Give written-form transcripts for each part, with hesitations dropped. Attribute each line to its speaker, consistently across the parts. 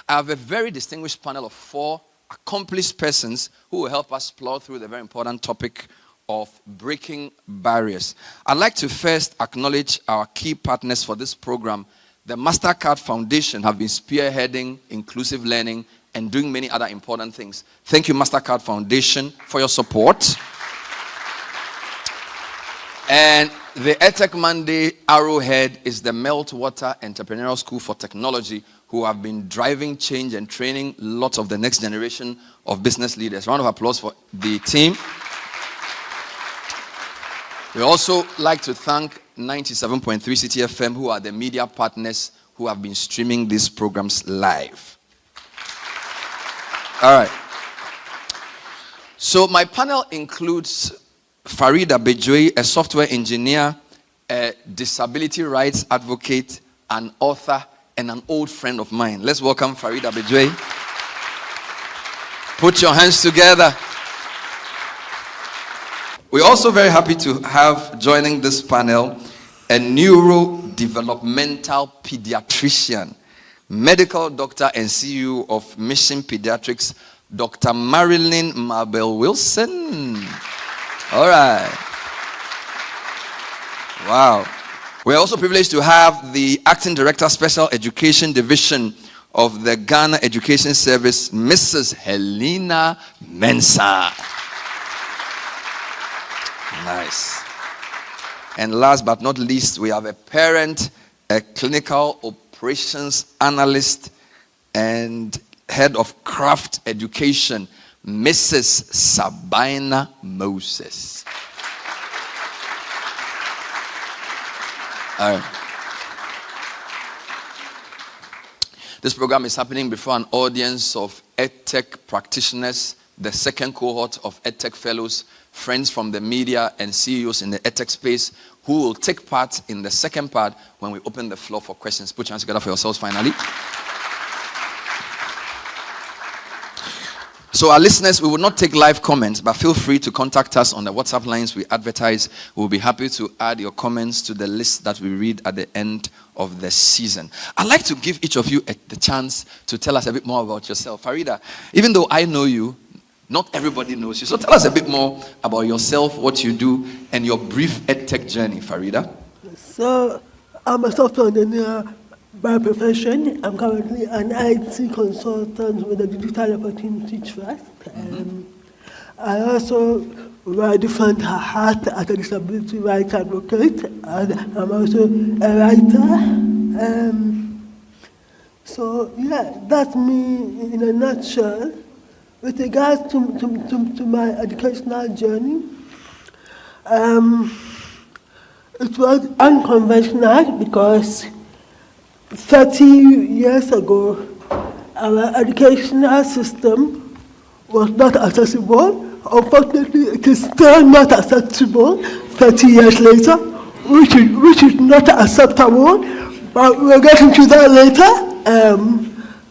Speaker 1: I have a very distinguished panel of 4 accomplished persons who will help us plow through the very important topic of breaking barriers. I'd like to first acknowledge our key partners for this program. The MasterCard Foundation have been spearheading inclusive learning and doing many other important things. Thank you, MasterCard Foundation, for your support. And the EdTech Monday Arrowhead is the Meltwater Entrepreneurial School for Technology, who have been driving change and training lots of the next generation of business leaders. Round of applause for the team. We also like to thank 97.3 City FM, who are the media partners who have been streaming these programs live. All right. So my panel includes Farida Bejwe, a software engineer, a disability rights advocate, an author, and an old friend of mine. Let's welcome Farida Bejwe. Put your hands together. We're also very happy to have joining this panel a neurodevelopmental pediatrician, medical doctor and CEO of Mission Pediatrics, Dr. Marilyn Mabel Wilson. All right. Wow. We're also privileged to have the Acting Director, Special Education Division of the Ghana Education Service, Mrs. Helena Mensah. Nice. And last but not least, we have a parent, a clinical operations analyst, and head of craft education, Mrs. Sabina Moses. All right. This program is happening before an audience of EdTech practitioners, the second cohort of EdTech fellows, friends from the media and CEOs in the EdTech space, who will take part in the second part when we open the floor for questions. Put your hands together for yourselves finally. So our listeners, we will not take live comments, but feel free to contact us on the WhatsApp lines we advertise. We'll be happy to add your comments to the list that we read at the end of the season. I'd like to give each of you the chance to tell us a bit more about yourself. Farida, even though I know you, not everybody knows you. So tell us a bit more about yourself, what you do, and your brief EdTech journey, Farida.
Speaker 2: So I'm a software engineer by profession. I'm currently an IT consultant with a Digital Opportunity Trust. I also wear different hats as a disability rights advocate, and I'm also a writer. So yeah, that's me in a nutshell. With regards to my educational journey, it was unconventional because 30 years ago, our educational system was not accessible. Unfortunately, it is still not accessible 30 years later, which is not acceptable, but we'll get into that later.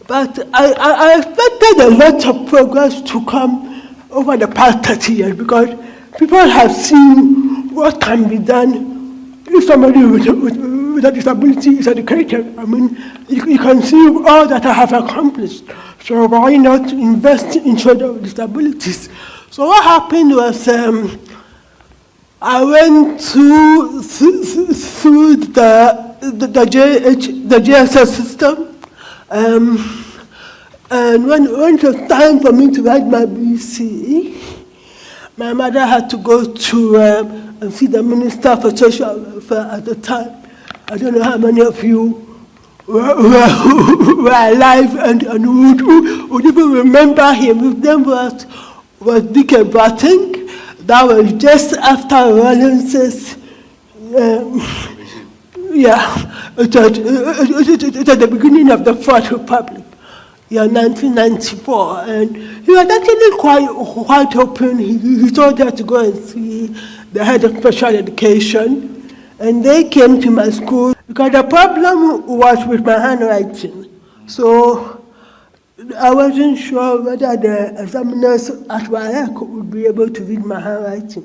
Speaker 2: But I expected a lot of progress to come over the past 30 years because people have seen what can be done if somebody with a disability is educated. I mean, you can see all that I have accomplished. So why not invest in children with disabilities? So what happened was I went through the JSS system. And when it was time for me to write my BC, my mother had to go to and see the Minister for Social Welfare at the time. I don't know how many of you were alive and would even remember him. His name was Dike Bratting. That was just after Rawlins's it was the beginning of the Fourth Republic, 1994, and he was actually quite open. He told her to go and see the head of special education, and they came to my school because the problem was with my handwriting. So I wasn't sure whether the examiners at WAEC would be able to read my handwriting.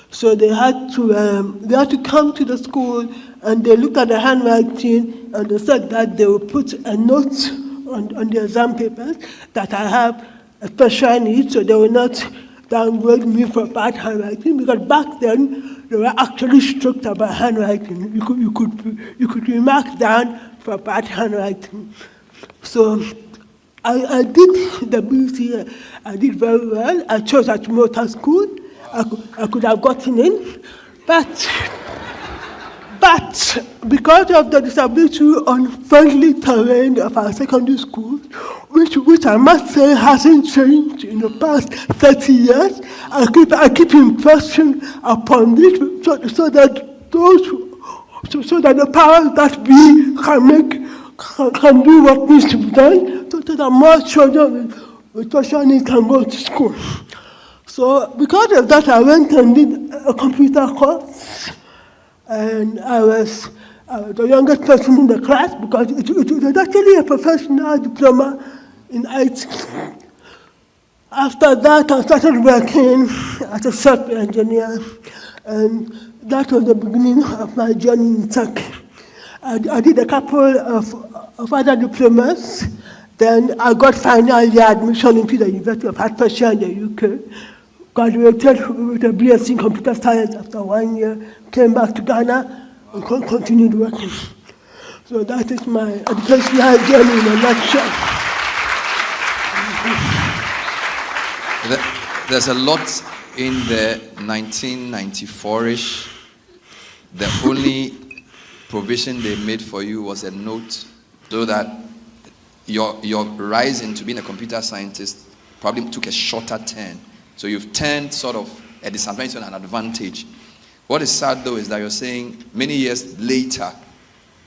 Speaker 2: So they had to come to the school, and they looked at the handwriting, and they said that they would put a note on the exam papers that I have a special needs, so they will not downgrade me for bad handwriting, because back then they were actually strict about handwriting. You could be marked down for bad handwriting. So I did the BC, I did very well. I chose at motor school. I could have gotten in, but because of the disability unfriendly terrain of our secondary schools, which I must say hasn't changed in the past 30 years, I keep impressing upon this so that the powers that be can do what needs to be done, so that more children with special needs can go to school. So because of that, I went and did a computer course. And I was the youngest person in the class, because it was actually a professional diploma in IT. After that, I started working as a software engineer, and that was the beginning of my journey in tech. I did a couple of other diplomas. Then I got final year admission into the University of Hertfordshire in the UK. Graduated with a BSc in computer science after 1 year, came back to Ghana and continued working. So that is my educational journey in a nutshell.
Speaker 1: There's a lot in the 1994-ish. The only provision they made for you was a note, so that your rise into being a computer scientist probably took a shorter turn. So you've turned sort of a disadvantage to an advantage. What is sad though is that you're saying many years later,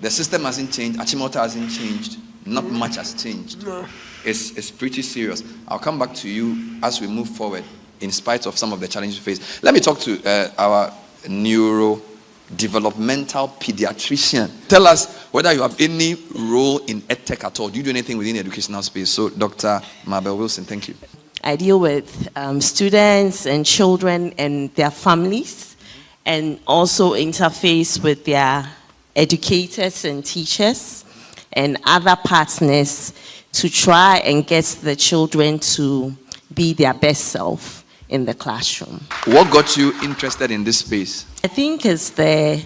Speaker 1: the system hasn't changed, Achimota hasn't changed, not much has changed.
Speaker 2: No.
Speaker 1: It's pretty serious. I'll come back to you as we move forward, in spite of some of the challenges we face. Let me talk to our neurodevelopmental pediatrician. Tell us whether you have any role in EdTech at all. Do you do anything within the educational space? So Dr. Mabel Wilson, thank you.
Speaker 3: I deal with students and children and their families, and also interface with their educators and teachers and other partners to try and get the children to be their best self in the classroom.
Speaker 1: What got you interested in this space?
Speaker 3: I think it's the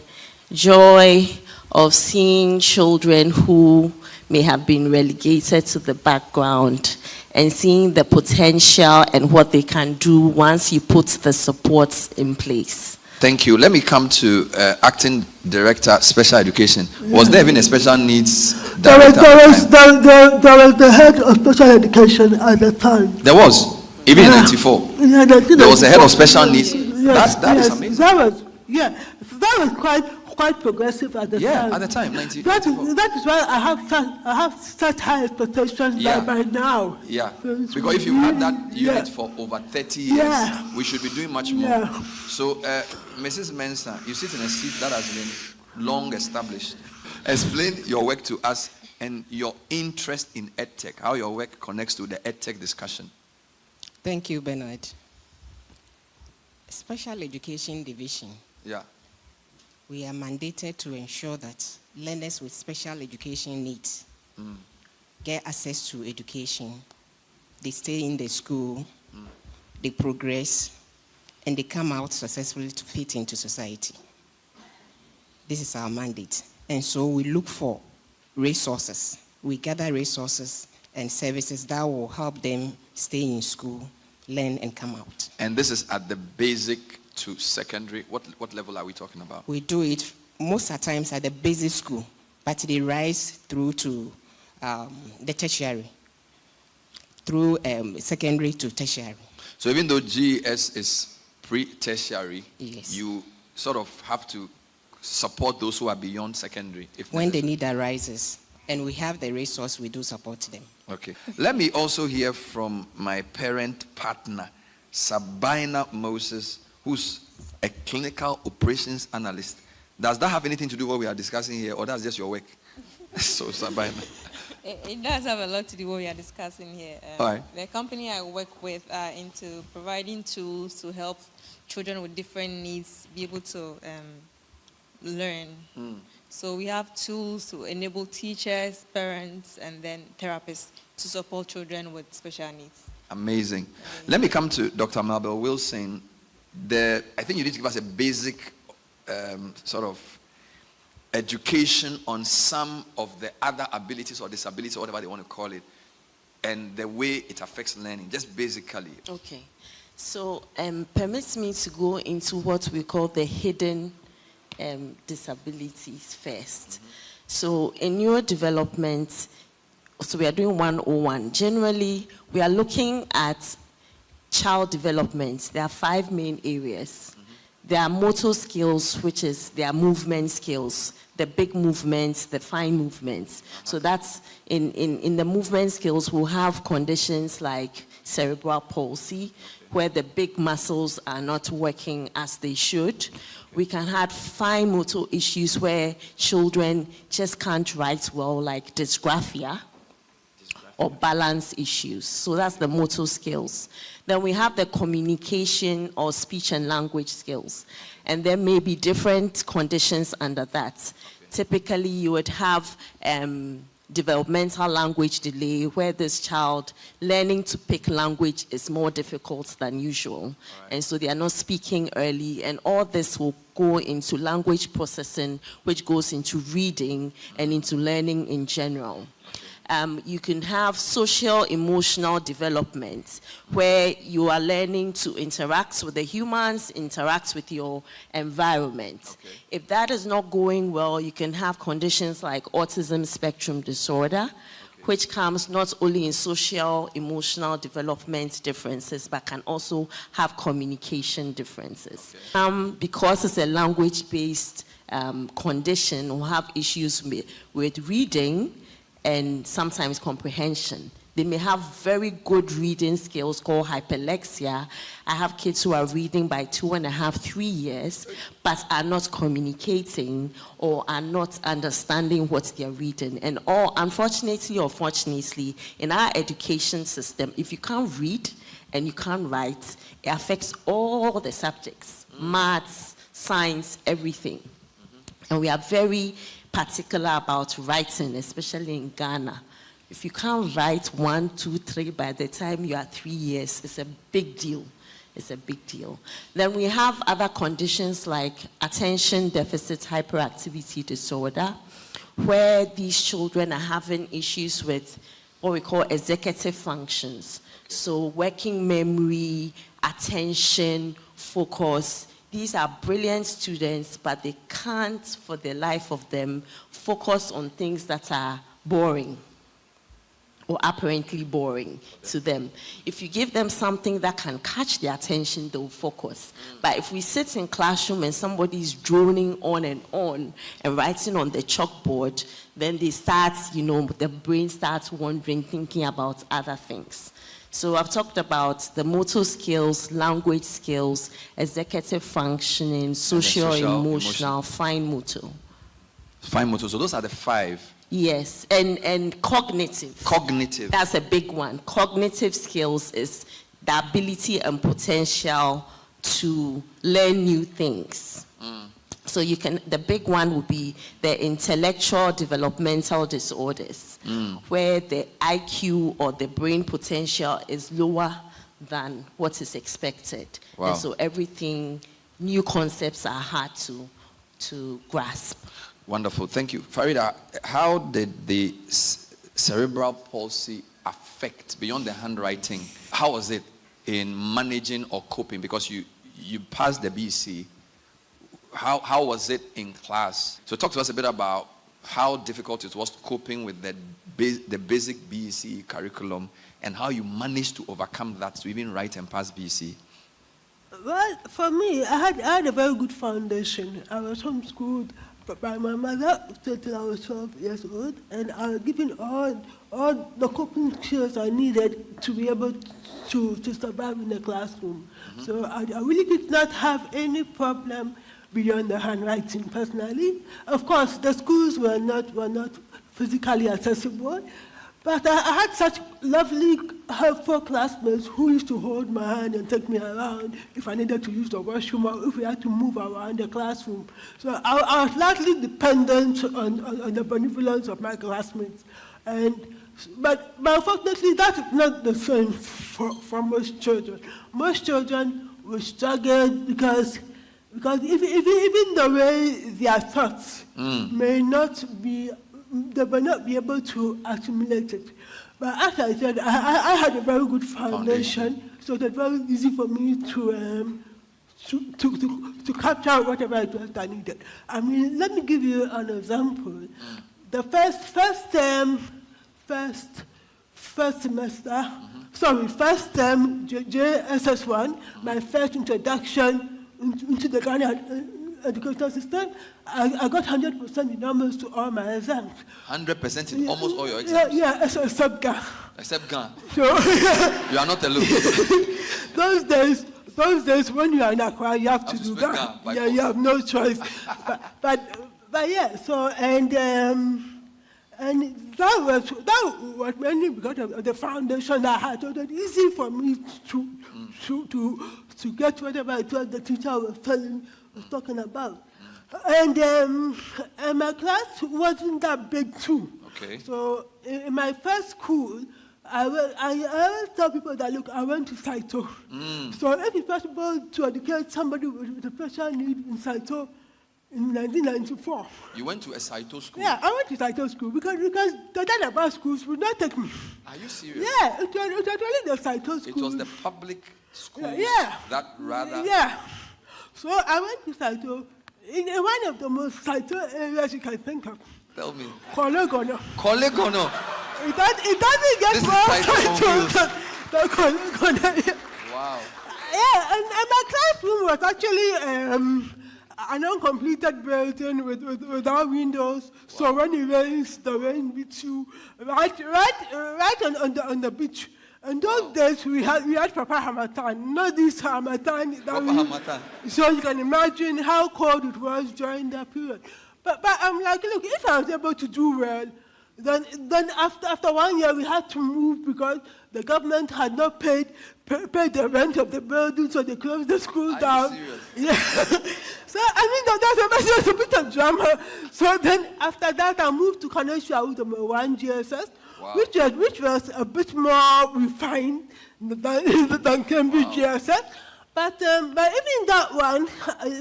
Speaker 3: joy of seeing children who may have been relegated to the background and seeing the potential and what they can do once you put the supports in place.
Speaker 1: Thank you. Let me come to Acting Director, Special Education. Was there even a special needs director?
Speaker 2: There was the head of special education at the time.
Speaker 1: There was? Even in 94?
Speaker 2: Yeah,
Speaker 1: there was a head of special needs?
Speaker 2: Yes,
Speaker 1: that is amazing.
Speaker 2: That was quite progressive at the time.
Speaker 1: Yeah, at the time, 94.
Speaker 2: That is why I have such high expectations by now.
Speaker 1: Yeah, because if you had that unit for over 30 years, we should be doing much more.
Speaker 2: Yeah.
Speaker 1: So, Mrs. Mensah, you sit in a seat that has been long established. Explain your work to us and your interest in EdTech, how your work connects to the EdTech discussion.
Speaker 4: Thank you, Bernard. Special Education Division.
Speaker 1: Yeah.
Speaker 4: We are mandated to ensure that learners with special education needs get access to education. They stay in the school, they progress, and they come out successfully to fit into society. This is our mandate. And so we look for resources. We gather resources and services that will help them stay in school, learn, and come out.
Speaker 1: And this is at the basic to secondary. What level are we talking about?
Speaker 4: We do it most of the times at the basic school, but they rise through to the tertiary, through secondary to tertiary.
Speaker 1: So even though GES is pre-tertiary,
Speaker 4: yes,
Speaker 1: you sort of have to support those who are beyond secondary.
Speaker 4: When the need arises, and we have the resource, we do support them.
Speaker 1: Okay. Let me also hear from my parent partner, Sabina Moses, who's a clinical operations analyst. Does that have anything to do with what we are discussing here, or that's just your work? So, Sabina.
Speaker 5: It does have a lot to do with what we are discussing here.
Speaker 1: All right.
Speaker 5: The company I work with are into providing tools to help children with different needs be able to learn. So we have tools to enable teachers, parents, and then therapists to support children with special needs.
Speaker 1: Amazing. Let me come to Dr. Mabel Wilson. I think you need to give us a basic sort of education on some of the other abilities or disabilities or whatever they want to call it, and the way it affects learning, just basically.
Speaker 3: Okay. So permits me to go into what we call the hidden disabilities first. So in neurodevelopment, so we are doing 101. Generally, we are looking at child development. There are 5 main areas. There are motor skills, which is their movement skills, the big movements, the fine movements. So that's in the movement skills, we'll have conditions like cerebral palsy, where the big muscles are not working as they should. We can have fine motor issues where children just can't write well, like dysgraphia or balance issues. So that's the motor skills. Then we have the communication or speech and language skills. And there may be different conditions under that. Typically, you would have developmental language delay, where this child learning to pick language is more difficult than usual. Right. And so they are not speaking early, and all this will go into language processing, which goes into reading and into learning in general. You can have social emotional development, where you are learning to interact with the humans, interact with your environment. Okay. If that is not going well, you can have conditions like autism spectrum disorder, which comes not only in social emotional development differences, but can also have communication differences. Okay. Because it's a language-based condition, we'll have issues with reading and sometimes comprehension. They may have very good reading skills called hyperlexia. I have kids who are reading by 2.5, 3 years, but are not communicating or are not understanding what they're reading. And unfortunately or fortunately, in our education system, if you can't read and you can't write, it affects all the subjects, maths, science, everything. And we are very particular about writing, especially in Ghana. If you can't write 1, 2, 3 by the time you are 3 years, it's a big deal. It's a big deal. Then we have other conditions like attention deficit hyperactivity disorder, where these children are having issues with what we call executive functions. So working memory, attention, focus. These are brilliant students, but they can't, for the life of them, focus on things that are boring or apparently boring to them. If you give them something that can catch their attention, they'll focus. But if we sit in classroom and somebody's droning on and writing on the chalkboard, then they start, the brain starts wandering, thinking about other things. So I've talked about the motor skills, language skills, executive functioning, social, emotional, fine motor.
Speaker 1: Fine motor, so those are the 5.
Speaker 3: Yes, and cognitive.
Speaker 1: Cognitive.
Speaker 3: That's a big one. Cognitive skills is the ability and potential to learn new things. So the big one would be the intellectual developmental disorders, where the IQ or the brain potential is lower than what is expected. Wow. And so new concepts are hard to grasp.
Speaker 1: Wonderful, thank you. Farida, how did the cerebral palsy affect, beyond the handwriting, how was it in managing or coping? Because you passed the BC. How was it in class? So talk to us a bit about how difficult it was coping with the basic BC curriculum and how you managed to overcome that to even write and pass BC.
Speaker 2: Well, for me, I had a very good foundation. I was homeschooled by my mother until I was 12 years old, and I was given all the coping skills I needed to be able to survive in the classroom. So I really did not have any problem beyond the handwriting personally. Of course, the schools were not physically accessible, but I had such lovely have 4 classmates who used to hold my hand and take me around if I needed to use the washroom or if we had to move around the classroom. So I was largely dependent on the benevolence of my classmates. But unfortunately, that is not the same for most children. Most children will struggle because even the way their thoughts may not be, they may not be able to assimilate it. But as I said, I had a very good foundation, so it was very easy for me to capture whatever it was I needed. I mean, let me give you an example. The first semester, first term, JSS1, my first introduction into the Ghana educational system, I got 100% in almost to all my exams.
Speaker 1: 100% in almost all your exams?
Speaker 2: Yeah, except Ghana.
Speaker 1: Except Ghana.
Speaker 2: So
Speaker 1: you are not alone.
Speaker 2: Those days when you are in Accra, you have to do
Speaker 1: Ghana.
Speaker 2: Yeah, you have no choice. but yeah, so and that was mainly because of the foundation I had. So it was easy for me to get whatever it was the teacher was talking about. And my class wasn't that big too.
Speaker 1: Okay.
Speaker 2: So in my first school, I always tell people that, look, I went to Saito. So if it's possible to educate somebody with a special need in Saito in 1994.
Speaker 1: You went to a Saito school?
Speaker 2: Yeah, I went to Saito school because the Dada schools would not take me.
Speaker 1: Are you serious?
Speaker 2: Yeah, it was only the Saito school.
Speaker 1: It was the public schools that rather...
Speaker 2: Yeah. So I went to Saito in one of the most Saito areas you can think of.
Speaker 1: Tell me.
Speaker 2: Kolegono.
Speaker 1: Kolegono.
Speaker 2: It doesn't get more Saito than Kolegono.
Speaker 1: Wow.
Speaker 2: Yeah, and my classroom was actually an uncompleted building without windows. Wow. So when it rains, the rain beats you right on the beach. And those days we had proper Hamatan, not this Hamatan. So you can imagine how cold it was during that period. But I'm like, look, if I was able to do well, then after 1 year we had to move because the government had not paid the rent of the building, so they closed the school down.
Speaker 1: Are you serious?
Speaker 2: Yeah. So I mean that's a bit of drama. So then after that I moved to Kanesha with my 1 GSS. Wow. Which was a bit more refined than Cambridge GSS. But even that one,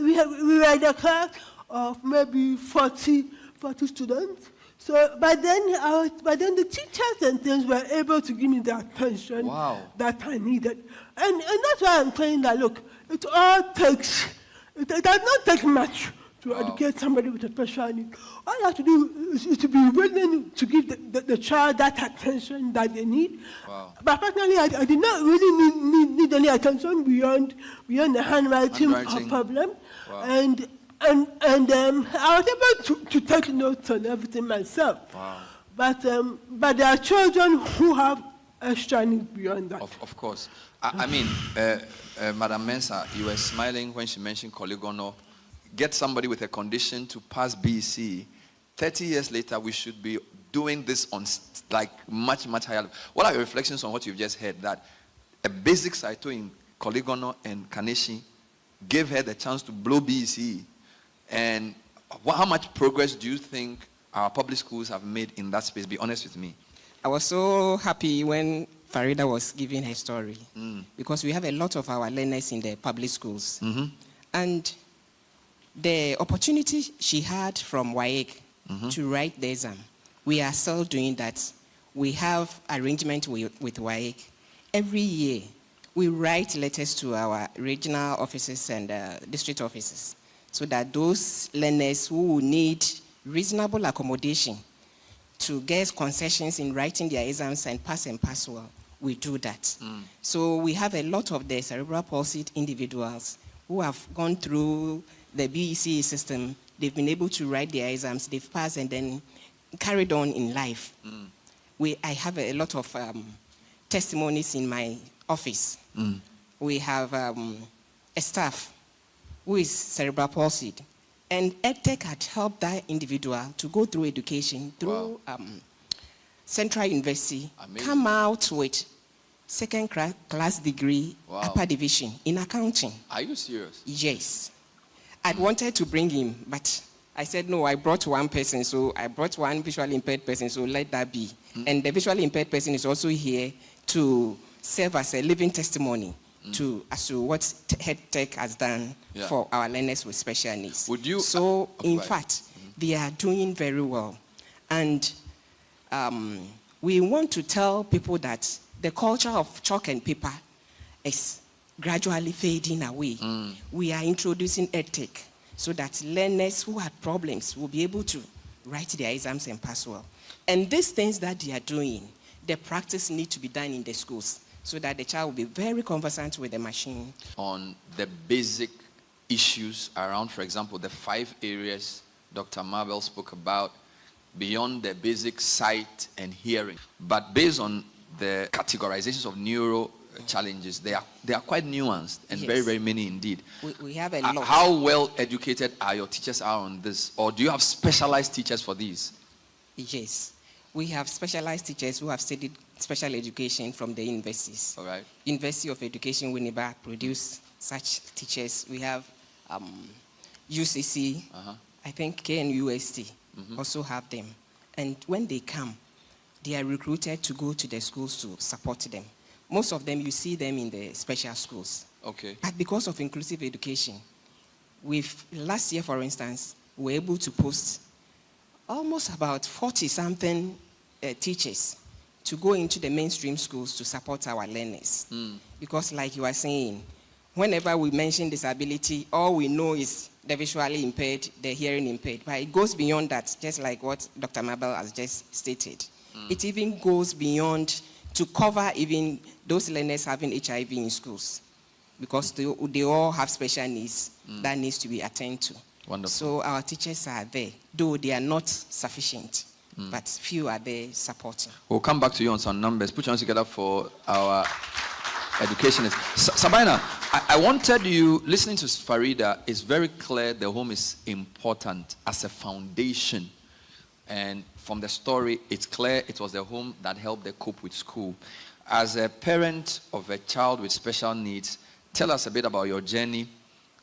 Speaker 2: we were in a class of maybe 40 students. So by then the teachers and things were able to give me the attention that I needed. And that's why I'm saying that, look, it does not take much to educate somebody with a special need. All you have to do is to be willing to give the child that attention that they need.
Speaker 1: Wow.
Speaker 2: But personally, I did not really need any attention beyond the handwriting problem.
Speaker 1: Wow.
Speaker 2: And I was able to take notes on everything myself.
Speaker 1: Wow.
Speaker 2: But there are children who have extra needs beyond that.
Speaker 1: Of course. I mean, Madam Mensah, you were smiling when she mentioned Kolegono. Get somebody with a condition to pass BC. 30 years later, we should be doing this on like much higher level. What are your reflections on what you've just heard? That a basic Saito in Kolegono and Kaneshi gave her the chance to blow BC. And how much progress do you think our public schools have made in that space? Be honest with me.
Speaker 4: I was so happy when Farida was giving her story because we have a lot of our learners in the public schools. Mm-hmm. And the opportunity she had from WAEC to write the exam, we are still doing that. We have arrangement with WAEC. Every year, we write letters to our regional offices and district offices so that those learners who need reasonable accommodation to get concessions in writing their exams and pass well, we do that. So we have a lot of the cerebral palsy individuals who have gone through the BEC system. They've been able to write their exams, they've passed and then carried on in life. I have a lot of testimonies in my office. We have a staff who is cerebral palsy. And EdTech had helped that individual to go through education, through Central University, come out with second class degree,
Speaker 1: Wow.
Speaker 4: upper division in accounting.
Speaker 1: Are you serious?
Speaker 4: Yes. I wanted to bring him, but I said, no, I brought one person, so I brought one visually impaired person, so let that be. And the visually impaired person is also here to serve as a living testimony as to what EdTech has done for our learners with special needs.
Speaker 1: Would you,
Speaker 4: so, in fact, they are doing very well. And we want to tell people that the culture of chalk and paper is gradually fading away. We are introducing EdTech so that learners who had problems will be able to write their exams and pass well. And these things that they are doing, the practice need to be done in the schools so that the child will be very conversant with the machine.
Speaker 1: On the basic issues around, for example, the 5 areas Dr. Marvel spoke about, beyond the basic sight and hearing, but based on the categorizations of neuro challenges, they are quite nuanced and very, very many indeed.
Speaker 4: We have a lot.
Speaker 1: How well educated are your teachers on this, or do you have specialized teachers for these?
Speaker 4: Yes, we have specialized teachers who have studied special education from the universities.
Speaker 1: All right.
Speaker 4: University of Education Winneba produce such teachers. We have UCC, I think KNUST also have them. And when they come, they are recruited to go to the schools to support them. Most of them, you see them in the special schools.
Speaker 1: Okay.
Speaker 4: But because of inclusive education, last year, for instance, we were able to post almost about 40-something teachers to go into the mainstream schools to support our learners. Because like you are saying, whenever we mention disability, all we know is the visually impaired, the hearing impaired. But it goes beyond that, just like what Dr. Mabel has just stated. It even goes beyond to cover even those learners having HIV in schools, because they all have special needs that needs to be attended to.
Speaker 1: Wonderful.
Speaker 4: So our teachers are there, though they are not sufficient, but few are there supporting.
Speaker 1: We'll come back to you on some numbers. Put your hands together for our educationists. Sabina, I wanted you, listening to Farida, it's very clear the home is important as a foundation. And from the story, it's clear it was the home that helped them cope with school. As a parent of a child with special needs, tell us a bit about your journey,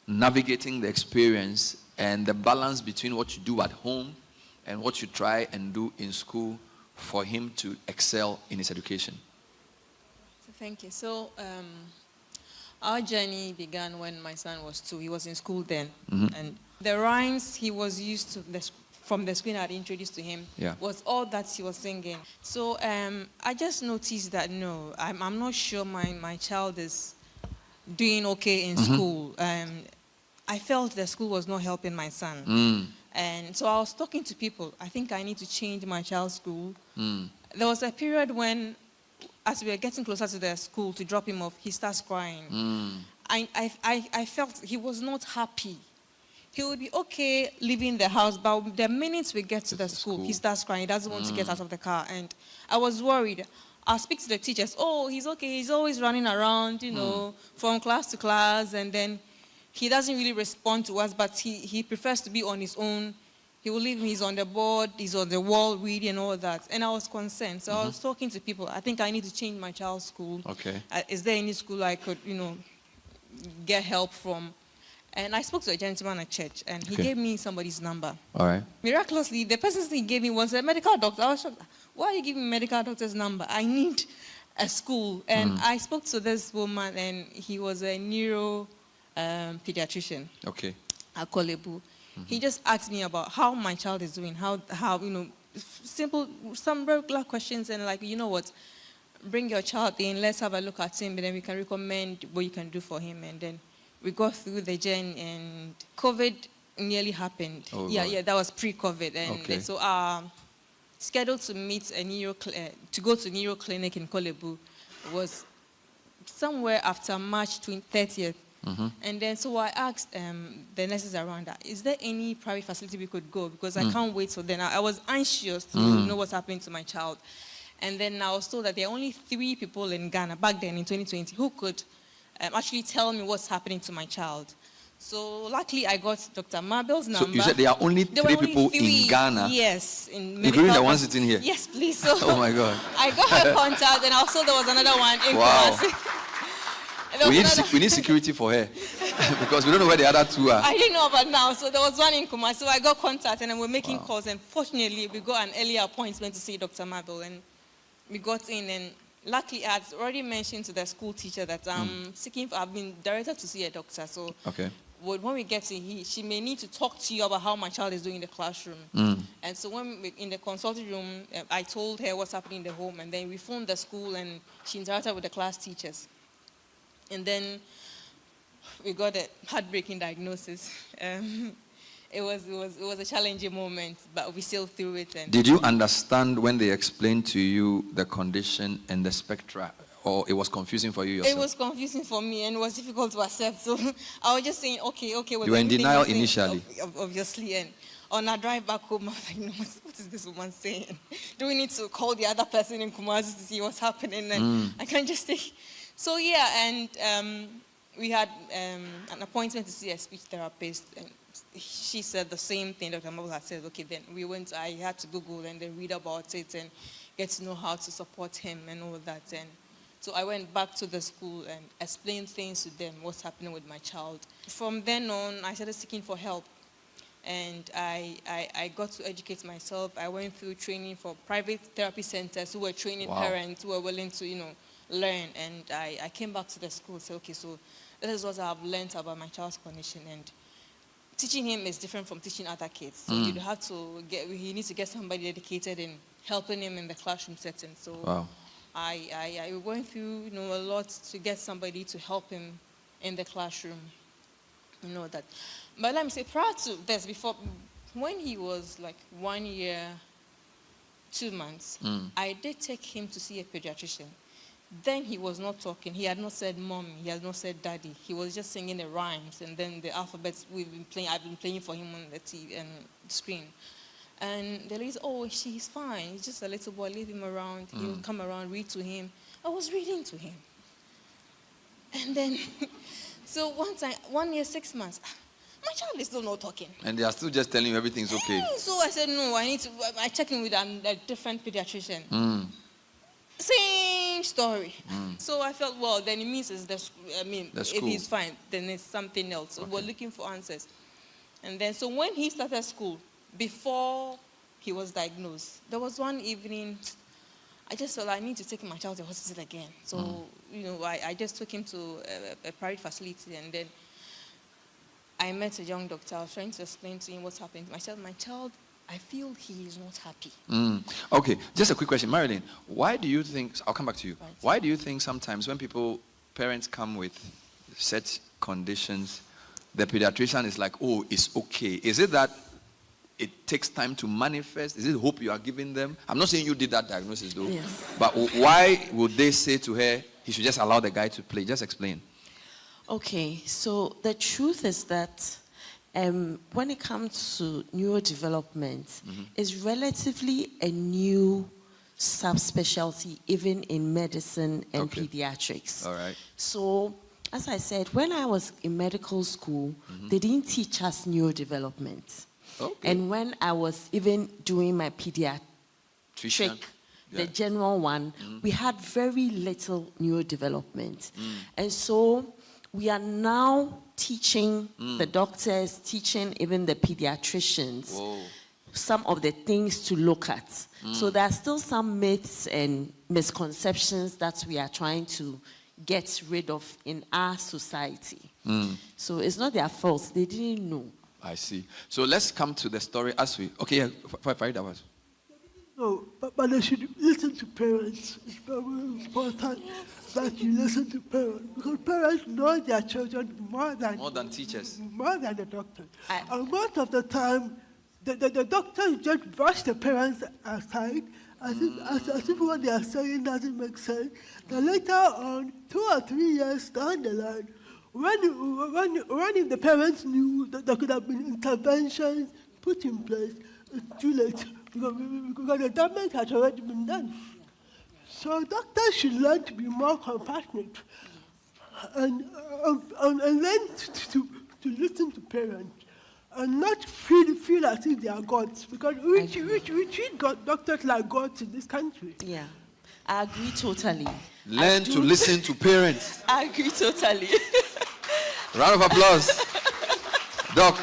Speaker 1: navigating the experience, and the balance between what you do at home and what you try and do in school for him to excel in his education.
Speaker 5: So thank you. So our journey began when my son was 2. He was in school then. And the rhymes he was used to, from the screen I had introduced to him, was all that he was singing. So I just noticed that, no, I'm not sure my child is doing okay in school. I felt the school was not helping my son. And so I was talking to people. I think I need to change my child's school. There was a period when, as we were getting closer to the school to drop him off, he starts crying. I felt he was not happy. He would be okay leaving the house, but the minute we get to the school, he starts crying. He doesn't want to get out of the car. And I was worried. I speak to the teachers. Oh, he's okay. He's always running around, from class to class. And then he doesn't really respond to us, but he prefers to be on his own. He will leave me. He's on the board. He's on the wall reading and all that. And I was concerned. So I was talking to people. I think I need to change my child's school.
Speaker 1: Okay.
Speaker 5: Is there any school I could, get help from? And I spoke to a gentleman at church, and he gave me somebody's number.
Speaker 1: All right.
Speaker 5: Miraculously, the person he gave me was a medical doctor. I was shocked. Why are you giving me a medical doctor's number? I need a school. And I spoke to this woman, and he was a neuro pediatrician.
Speaker 1: Okay.
Speaker 5: At Kolebu. He just asked me about how my child is doing, how some regular questions, and like, you know what, bring your child in, let's have a look at him, and then we can recommend what you can do for him. And then we got through the journey, and COVID nearly happened.
Speaker 1: Oh,
Speaker 5: yeah, that was pre-COVID. And so scheduled to meet to go to neuro clinic in Kolebu was somewhere after March 30th. And then so I asked the nurses around that, is there any private facility we could go? Because I can't wait. So then I was anxious to know what's happening to my child. And then I was told that there are only 3 people in Ghana back then in 2020 who could actually tell me what's happening to my child. So luckily I got Dr. Mabel's number.
Speaker 1: So you said there are only
Speaker 5: There were
Speaker 1: three
Speaker 5: only
Speaker 1: people
Speaker 5: three,
Speaker 1: in Ghana?
Speaker 5: Yes. In
Speaker 1: Including the one sitting here?
Speaker 5: Yes, please. So
Speaker 1: Oh my God.
Speaker 5: I got her contact, and also there was another one in
Speaker 1: Wow.
Speaker 5: Kumasi. There
Speaker 1: We
Speaker 5: was
Speaker 1: need,
Speaker 5: another-
Speaker 1: we need security for her because we don't know where the other two are.
Speaker 5: I didn't know about now, so there was one in Kumasi. So I got contact, and then we're making calls, and fortunately we got an earlier appointment to see Dr. Mabel, and we got in, and luckily I had already mentioned to the school teacher that I'm seeking for, I've been directed to see a doctor, so
Speaker 1: Okay.
Speaker 5: when we get in, she may need to talk to you about how my child is doing in the classroom. And so when in the consulting room, I told her what's happening in the home, and then we phoned the school, and she interacted with the class teachers. And then we got a heartbreaking diagnosis. It was a challenging moment, but we sailed through it. And
Speaker 1: Did you understand when they explained to you the condition and the spectra, or it was confusing for you yourself?
Speaker 5: it was confusing for me, and it was difficult to accept. So I was just saying, okay. With
Speaker 1: You were in
Speaker 5: everything
Speaker 1: denial
Speaker 5: you're saying,
Speaker 1: initially.
Speaker 5: Obviously, and on our drive back home, I was like, no, what is this woman saying? Do we need to call the other person in Kumasi to see what's happening? And I can't just take. So yeah, and we had an appointment to see a speech therapist, and she said the same thing Dr. Mabel had said. Okay, then I had to Google and then read about it and get to know how to support him and all that. And so I went back to the school and explained things to them, what's happening with my child. From then on, I started seeking for help. And I got to educate myself. I went through training for private therapy centers who were training parents who were willing to, learn. And I came back to the school and said, okay, so this is what I've learned about my child's condition. And teaching him is different from teaching other kids. So you have to he needs to get somebody dedicated in helping him in the classroom setting. So I went through, a lot to get somebody to help him in the classroom. That. But let me say, prior to this, before, when he was like 1 year, 2 months, I did take him to see a pediatrician. Then he was not talking. He had not said mommy. He had not said daddy. He was just singing the rhymes, and then the alphabets I've been playing for him on the TV and screen. And the lady said, oh, he's fine. He's just a little boy. Leave him around. He'll come around, read to him. I was reading to him. And then, so 1 year, 6 months, my child is still not talking.
Speaker 1: And they are still just telling you everything's okay.
Speaker 5: So I said, no, I checked in with a different pediatrician. Same story. So I felt, well, then it means it's if he's fine, then it's something else. So we're looking for answers. And then, so when he started school, before he was diagnosed, there was one evening, I just felt I need to take my child to the hospital again. So, I just took him to a private facility, and then I met a young doctor. I was trying to explain to him what's happening to my child. I feel he is not happy.
Speaker 1: Okay, just a quick question. Marilyn, why do you think, I'll come back to you.
Speaker 5: Right.
Speaker 1: Why do you think sometimes when parents come with such conditions, the pediatrician is like, oh, it's okay? Is it that it takes time to manifest? Is it hope you are giving them? I'm not saying you did that diagnosis though.
Speaker 3: Yes.
Speaker 1: But why would they say to her, he should just allow the guy to play? Just explain.
Speaker 3: Okay, so the truth is that when it comes to neurodevelopment, it's relatively a new subspecialty, even in medicine and pediatrics.
Speaker 1: All right.
Speaker 3: So, as I said, when I was in medical school, they didn't teach us neurodevelopment.
Speaker 1: Okay.
Speaker 3: And when I was even doing my pediatric, the general one, we had very little neurodevelopment. And so we are now teaching the doctors, teaching even the pediatricians some of the things to look at. So there are still some myths and misconceptions that we are trying to get rid of in our society. So it's not their fault. They didn't know.
Speaker 1: I see. So let's come to the story as we... Okay, yeah, Farida was.
Speaker 2: No, but they should listen to parents. It's very important that you listen to parents, because parents know their children more than
Speaker 1: teachers.
Speaker 2: More than the doctor. And most of the time, the doctors just brush the parents aside as if what they are saying doesn't make sense. Then later on, 2 or 3 years down the line, when if the parents knew that there could have been interventions put in place, it's too late because the damage has already been done. So doctors should learn to be more compassionate and learn to listen to parents and not feel as if they are gods, because we treat doctors like gods in this country.
Speaker 3: Yeah, I agree totally.
Speaker 1: Learn to listen to parents.
Speaker 3: I agree totally.
Speaker 1: Round of applause. Doc,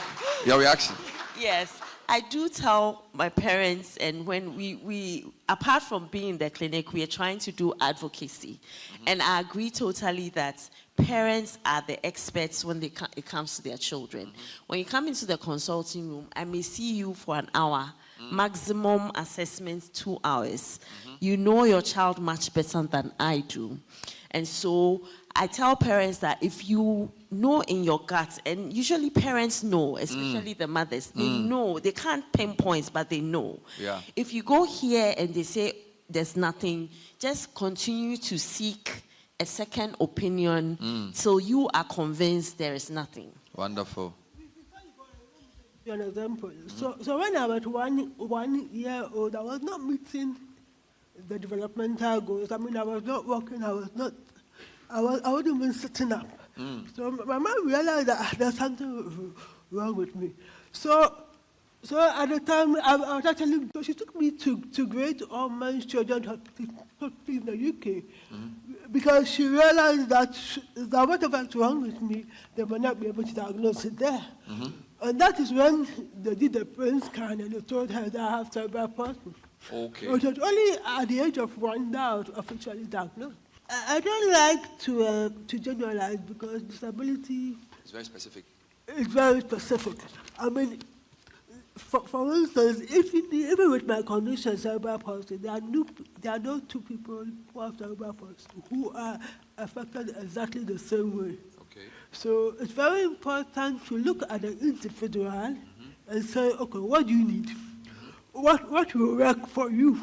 Speaker 1: your reaction.
Speaker 3: Yes, I do tell my parents, and when we apart from being in the clinic, we are trying to do advocacy. And I agree totally that parents are the experts when it comes to their children. When you come into the consulting room, I may see you for an hour, maximum assessment 2 hours. You know your child much better than I do. And so I tell parents that if you know in your gut, and usually parents know, especially the mothers, they know, they can't pinpoint, but they know.
Speaker 1: Yeah.
Speaker 3: If you go here and they say there's nothing, just continue to seek a second opinion till you are convinced there is nothing.
Speaker 1: Wonderful.
Speaker 2: An example. So when I was one year old, I was not meeting the developmental goals. I mean, I was not walking. I wasn't even sitting up. So my mom realized that there's something wrong with me. So at the time, I was actually, so she took me to Great Ormond Children's Hospital in the UK, because she realized that whatever's wrong with me, they might not be able to diagnose it there. And that is when they did the brain scan and they told her that I have cerebral palsy.
Speaker 1: Okay.
Speaker 2: It was only at the age of 1 that I was officially diagnosed. I don't like to generalize, because disability
Speaker 1: It's very specific.
Speaker 2: is very specific. I mean, for instance, even with my condition, cerebral palsy, there are no two people who have cerebral palsy who are affected exactly the same way.
Speaker 1: Okay.
Speaker 2: So it's very important to look at the individual and say, okay, what do you need? What will work for you?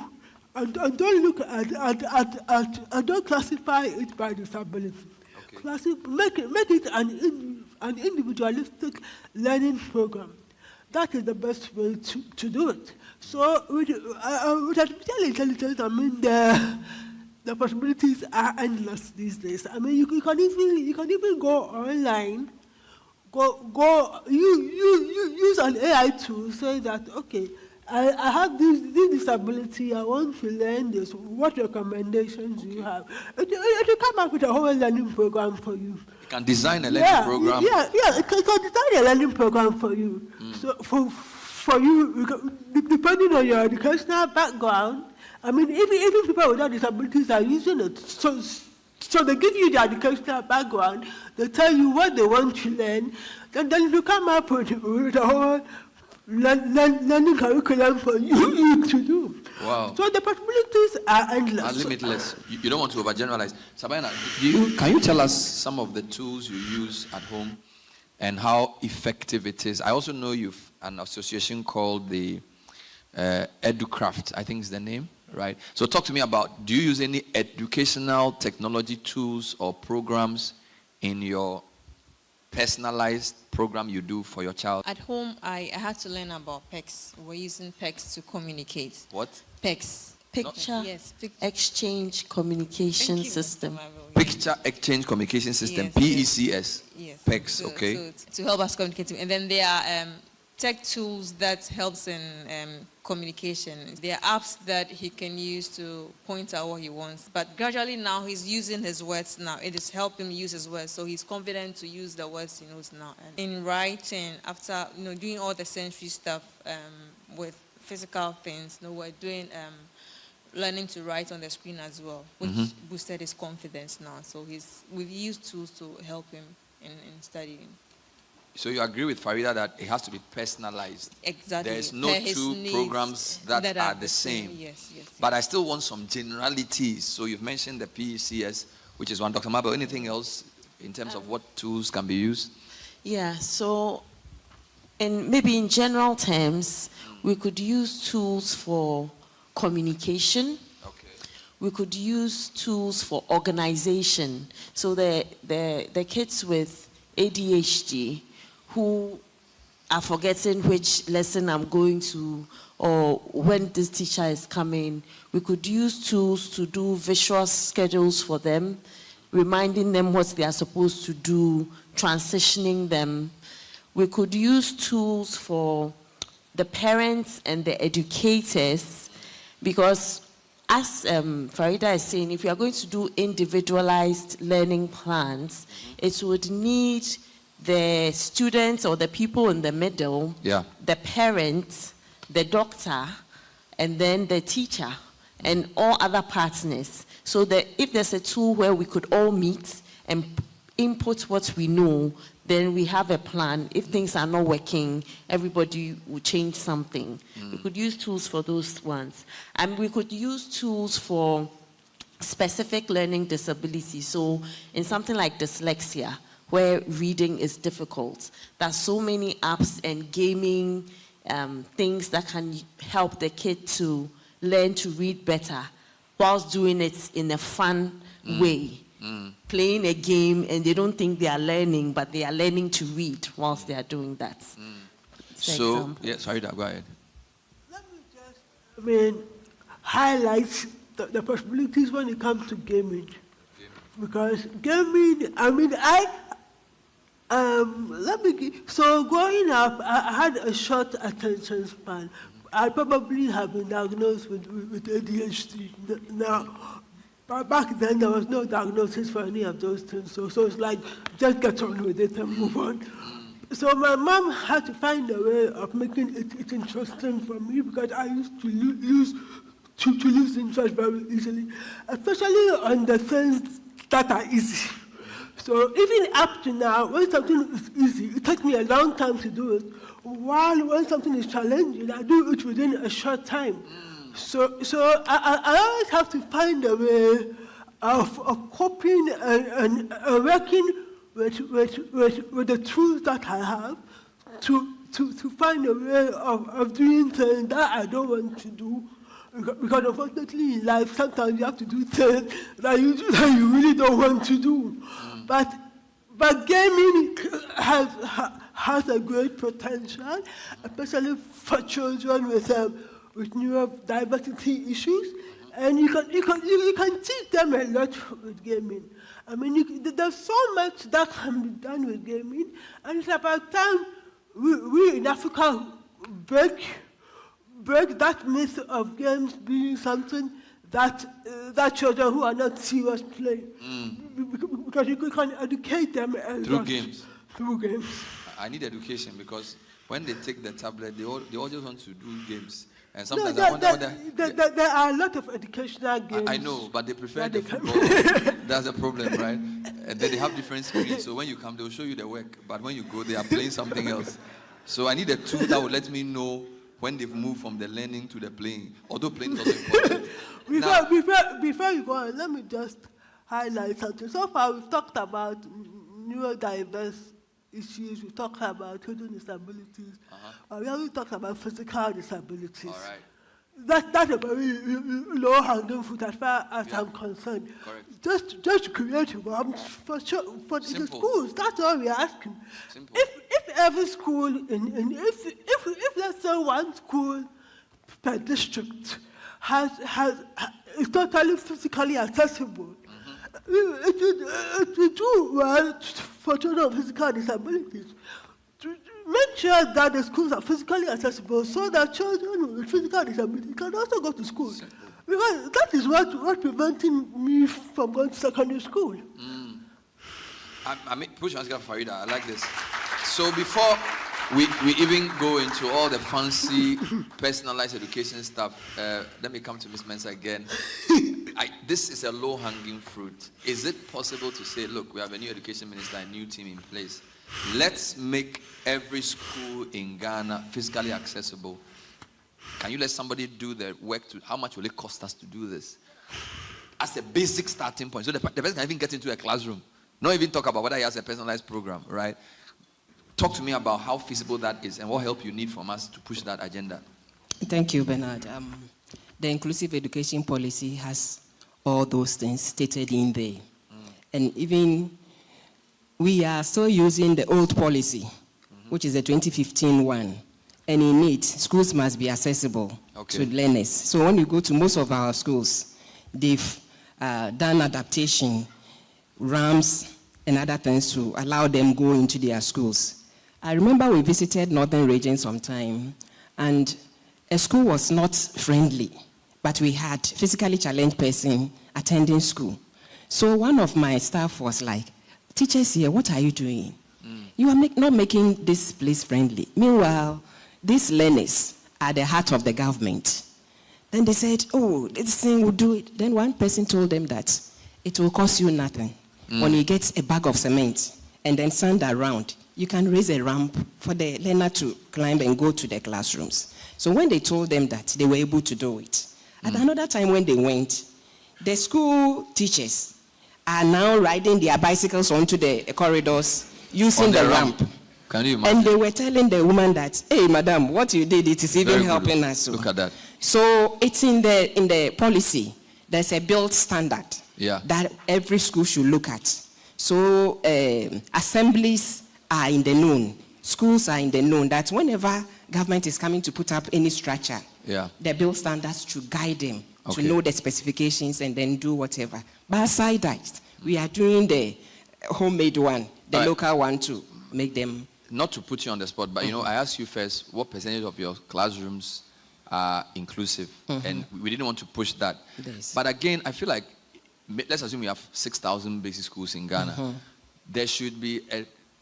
Speaker 2: And don't look and don't classify it by disability.
Speaker 1: Okay.
Speaker 2: Make it an individualistic learning program. That is the best way to do it. So with artificial intelligence, I mean, the possibilities are endless these days. I mean, you can even go online, use an AI tool, say that, okay, I have this disability, I want to learn this. What recommendations do you have? It will come up with a whole learning program for you.
Speaker 1: You can design a learning program.
Speaker 2: Yeah, it can design a learning program for you. So for you, depending on your educational background, I mean, even people without disabilities are using it. So they give you the educational background, they tell you what they want to learn, then you come up with a whole learning curriculum for you to do.
Speaker 1: Wow.
Speaker 2: So the possibilities are endless.
Speaker 1: Are limitless. You don't want to overgeneralize. Sabina, can you tell us some of the tools you use at home and how effective it is? I also know you've an association called the EduCraft, I think is the name, right? So talk to me about, do you use any educational technology tools or programs in your personalized program you do for your child?
Speaker 5: At home, I had to learn about PECS. We're using PECS to communicate.
Speaker 1: What?
Speaker 5: PECS.
Speaker 3: Picture
Speaker 5: Yes,
Speaker 3: exchange communication
Speaker 5: Thank you,
Speaker 3: system.
Speaker 5: Mr. Marvel.
Speaker 1: Picture Exchange Communication System,
Speaker 5: Yes,
Speaker 1: PECS.
Speaker 5: Yes.
Speaker 1: PECS, okay.
Speaker 5: So to help us communicate. And then there are tech tools that helps in communication. There are apps that he can use to point out what he wants. But gradually now he's using his words now. It is helping him use his words. So he's confident to use the words he knows now. And in writing, after doing all the sensory stuff with physical things, we're doing learning to write on the screen as well, which boosted his confidence now. So we've used tools to help him in studying.
Speaker 1: So you agree with Farida that it has to be personalized.
Speaker 5: Exactly.
Speaker 1: There's no two programs that are the same.
Speaker 5: Yes.
Speaker 1: But I still want some generalities. So you've mentioned the PECS, which is one. Dr. Mabel, anything else in terms of what tools can be used?
Speaker 3: Yeah, so maybe in general terms, we could use tools for communication.
Speaker 1: Okay.
Speaker 3: We could use tools for organization. So the kids with ADHD who are forgetting which lesson I'm going to or when this teacher is coming, we could use tools to do visual schedules for them, reminding them what they are supposed to do, transitioning them. we could use tools for the parents and the educators, because as Farida is saying, if you are going to do individualized learning plans, it would need the students or the people in the middle, the parents, the doctor, and then the teacher, and all other partners. So that if there's a tool where we could all meet and input what we know, then we have a plan. If things are not working, everybody will change something. We could use tools for those ones. And we could use tools for specific learning disabilities. So in something like dyslexia, where reading is difficult, there's so many apps and gaming things that can help the kid to learn to read better whilst doing it in a fun way. Playing a game and they don't think they are learning, but they are learning to read whilst they are doing that.
Speaker 1: So, sorry, go ahead.
Speaker 2: Let me just, highlight the possibilities when it comes to gaming. Because gaming, so growing up, I had a short attention span. I probably have been diagnosed with ADHD. Now, back then, there was no diagnosis for any of those things. So it's like, just get on with it and move on. So my mom had to find a way of making it interesting for me, because I used to lose interest very easily, especially on the things that are easy. So even up to now, when something is easy, it takes me a long time to do it. While when something is challenging, I do it within a short time. So I always have to find a way of coping and working with the tools that I have to find a way of doing things that I don't want to do. Because unfortunately in life, sometimes you have to do things that you really don't want to do. But gaming has a great potential, especially for children with neurodiversity issues, and you can teach them a lot with gaming. There's so much that can be done with gaming, and it's about time we in Africa break that myth of games being something that children who are not serious play. Because you can educate them a lot. Through games.
Speaker 1: I need education, because when they take the tablet, they all just want to do games. And sometimes
Speaker 2: there are a lot of educational games.
Speaker 1: I know, but they prefer the football. That's the problem, right? And then they have different screens. So when you come, they'll show you the work. But when you go, they are playing something else. So I need a tool that will let me know when they've moved from the learning to the playing. Although playing is also important.
Speaker 2: Before you go on, let me just highlight something. So far, we've talked about neurodiverse issues, we talked about children with disabilities, we also talked about physical disabilities. All right. That's a very low-hanging fruit as far as I'm concerned. Correct. Just create one for the schools. That's all we're asking. Simple. If every school if let's say one school per district is totally physically accessible, it would do well for children with physical disabilities. To make sure that the schools are physically accessible so that children with physical disabilities can also go to school. Because that is what preventing me from going to secondary school.
Speaker 1: Push and Farida, I like this. So before we even go into all the fancy personalized education stuff, let me come to Ms. Mensah again. This is a low-hanging fruit. Is it possible to say, look, we have a new education minister, a new team in place. Let's make every school in Ghana physically accessible. Can you let somebody do the work? How much will it cost us to do this? As a basic starting point. So the person can even get into a classroom. Not even talk about whether he has a personalized program, right? Talk to me about how feasible that is and what help you need from us to push that agenda.
Speaker 4: Thank you, Bernard. The inclusive education policy has all those things stated in there. And even we are still using the old policy, which is the 2015 one. And in it, schools must be accessible to learners. So when you go to most of our schools, they've done adaptation, ramps, and other things to allow them go into their schools. I remember we visited Northern Region sometime, and a school was not friendly, but we had physically challenged person attending school. So one of my staff was like, teachers here, what are you doing? You are not making this place friendly. Meanwhile, these learners are the heart of the government. Then they said, oh, this thing will do it. Then one person told them that it will cost you nothing. When you get a bag of cement and then sand around, you can raise a ramp for the learner to climb and go to the classrooms. So when they told them that, they were able to do it. At another time when they went, the school teachers are now riding their bicycles onto the corridors using the ramp.
Speaker 1: Can you imagine?
Speaker 4: And they were telling the woman that, hey, madam, what you did, it is even helping us.
Speaker 1: Look at that.
Speaker 4: So it's in the policy. There's a built standard that every school should look at. So assemblies are in the known. Schools are in the known that whenever government is coming to put up any structure, the built standards should guide them to know the specifications and then do whatever. But aside that, we are doing the homemade one, the local one to make them.
Speaker 1: Not to put you on the spot, but I asked you first, what percentage of your classrooms are inclusive? And we didn't want to push that.
Speaker 4: Yes.
Speaker 1: But again, I feel like, let's assume we have 6,000 basic schools in Ghana. There should be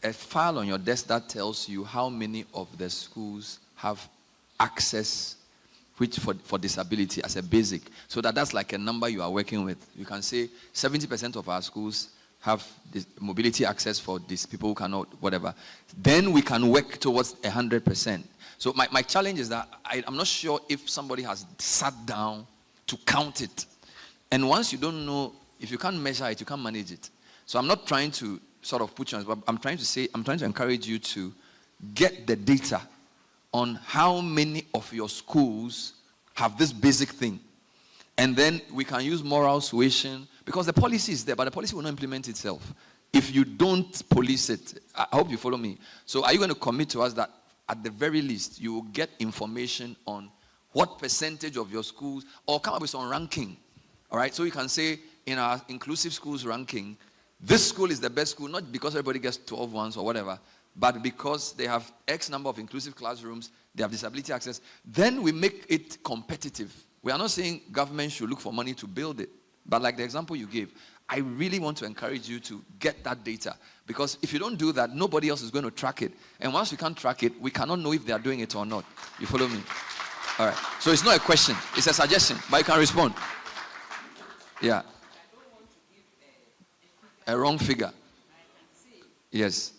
Speaker 1: a file on your desk that tells you how many of the schools have access for disability as a basic. So that's like a number you are working with. You can say 70% of our schools have this mobility access for these people who cannot, whatever. Then we can work towards 100%. So my challenge is that I'm not sure if somebody has sat down to count it. And once you don't know, if you can't measure it, you can't manage it. So I'm not trying to sort of put you on, but I'm trying to encourage you to get the data on how many of your schools have this basic thing. And then we can use moral suasion, because the policy is there, but the policy will not implement itself if you don't police it. I hope you follow me. So are you going to commit to us that at the very least you will get information on what percentage of your schools, or come up with some ranking, all right? So you can say in our inclusive schools ranking, this school is the best school, not because everybody gets 12 ones or whatever, but because they have X number of inclusive classrooms, they have disability access. Then we make it competitive. We are not saying government should look for money to build it, but like the example you gave, I really want to encourage you to get that data, because if you don't do that, nobody else is going to track it. And once we can't track it, we cannot know if they are doing it or not. You follow me? All right. So it's not a question, it's a suggestion, but you can respond. Yeah. A wrong figure. Yes.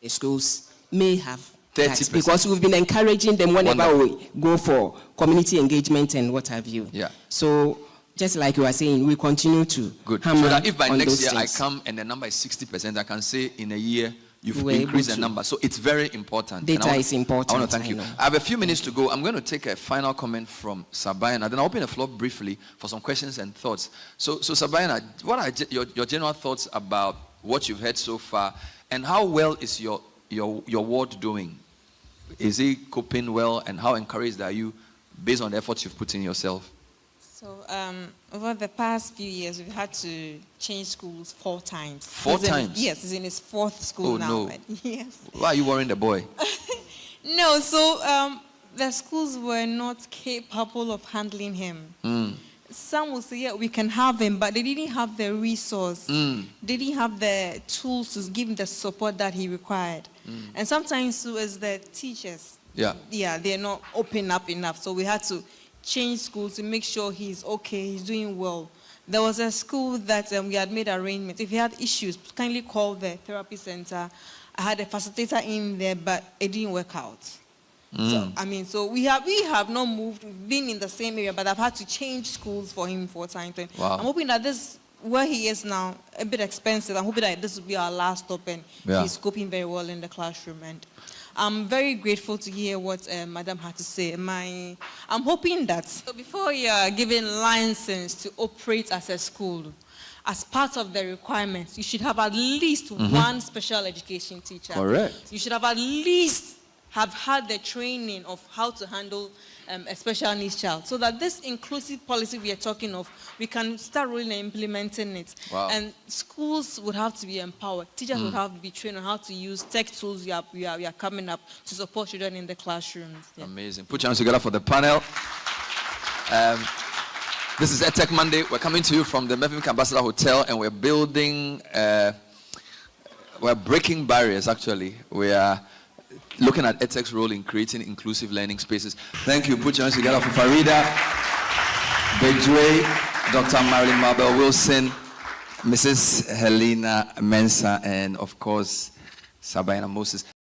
Speaker 4: The schools may have
Speaker 1: 30%.
Speaker 4: Because we've been encouraging them whenever we go for community engagement and what have you.
Speaker 1: Yeah.
Speaker 4: So just like you were saying, we continue to
Speaker 1: Good.
Speaker 4: hammer
Speaker 1: So that if by
Speaker 4: on
Speaker 1: next
Speaker 4: those
Speaker 1: year
Speaker 4: things.
Speaker 1: I come and the number is 60%, I can say in a year you've
Speaker 4: We're
Speaker 1: increased
Speaker 4: able
Speaker 1: the
Speaker 4: to.
Speaker 1: number. So it's very important.
Speaker 4: Data is important,
Speaker 1: I want to thank
Speaker 4: I
Speaker 1: you.
Speaker 4: know.
Speaker 1: I have a few minutes to go. I'm going to take a final comment from Sabayana. Then I'll open the floor briefly for some questions and thoughts. So Sabayana, what are your general thoughts about what you've heard so far, and how well is your ward doing? Is he coping well, and how encouraged are you based on the efforts you've put in yourself?
Speaker 5: So over the past few years, we've had to change schools 4 times.
Speaker 1: 4 times?
Speaker 5: Yes, he's in his 4th school now.
Speaker 1: No.
Speaker 5: But yes.
Speaker 1: Why are you worrying the boy?
Speaker 5: No, so the schools were not capable of handling him. Some will say, yeah, we can have him, but they didn't have the resource. They didn't have the tools to give him the support that he required. And sometimes so as the teachers, they're not open up enough. So we had to change schools to make sure he's okay, he's doing well. There was a school that we had made arrangements. If he had issues, kindly call the therapy center. I had a facilitator in there, but it didn't work out. So we have not moved. We've been in the same area, but I've had to change schools for him 4 times.
Speaker 1: Wow.
Speaker 5: I'm hoping that this, where he is now, a bit expensive. I'm hoping that this will be our last stop, and he's coping very well in the classroom. And I'm very grateful to hear what Madam had to say. I'm hoping that before you are given license to operate as a school, as part of the requirements, you should have at least one special education teacher.
Speaker 1: Correct.
Speaker 5: You should have at least have had the training of how to handle a special needs child. So that this inclusive policy we are talking of, we can start really implementing it.
Speaker 1: Wow.
Speaker 5: And schools would have to be empowered. Teachers would have to be trained on how to use tech tools we are coming up to support children in the classrooms. Yeah.
Speaker 1: Amazing. Put your hands together for the panel. This is EdTech Monday. We're coming to you from the Mevim Ambassador Hotel, and we're building, we're breaking barriers, actually. We are looking at EdTech's role in creating inclusive learning spaces. Thank you. Put your hands together for Farida, Bejwe, Dr. Marilyn Mabel Wilson, Mrs. Helena Mensah, and of course, Sabina Moses.